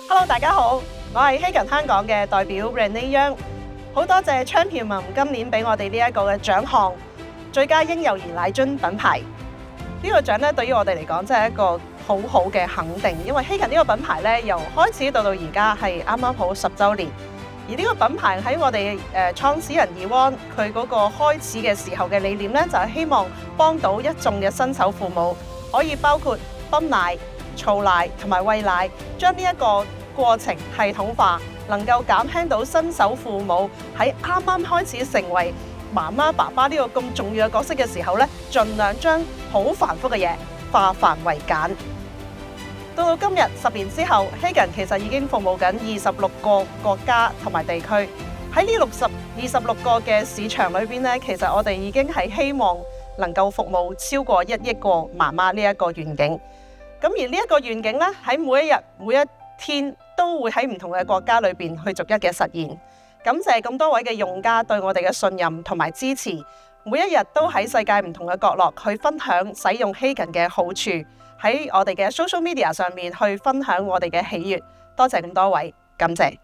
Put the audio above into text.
Hello， 大家好，我係 Hagen 香港嘅代表 Renee Young， 好多謝 Champion 今年俾我哋呢一個嘅獎項，最佳嬰幼兒奶樽品牌。呢個獎咧對於我哋嚟講真係一個好好嘅肯定，因為 Hagen 呢個品牌咧由開始到而家係啱啱好10週年，而呢個品牌喺我哋創始人 Ewan 佢嗰個開始嘅時候嘅理念咧，就係希望幫到一眾嘅新手父母，可以包括泵奶、儲奶同埋餵奶，將呢一個過程系統化，能夠減輕到新手父母喺啱啱開始成為媽媽爸爸呢個咁重要嘅角色嘅時候咧，盡量將好繁複嘅嘢化繁為簡。到今日10年之後 ，Hagen 其實已經服務緊26個國家同埋地區。喺呢26個嘅市場裏邊咧，其實我哋已經係希望能夠服務超過1億個媽媽呢一個願景。咁而呢一個願景咧，喺每一日每一天都會喺唔同嘅國家裏邊去逐一嘅實現。感謝咁多位嘅用家對我哋嘅信任同埋支持，每一日都喺世界唔同嘅角落去分享使用 Hagen 嘅好處，喺我哋嘅 social media 上面去分享我哋嘅喜悅。多謝咁多位，感謝。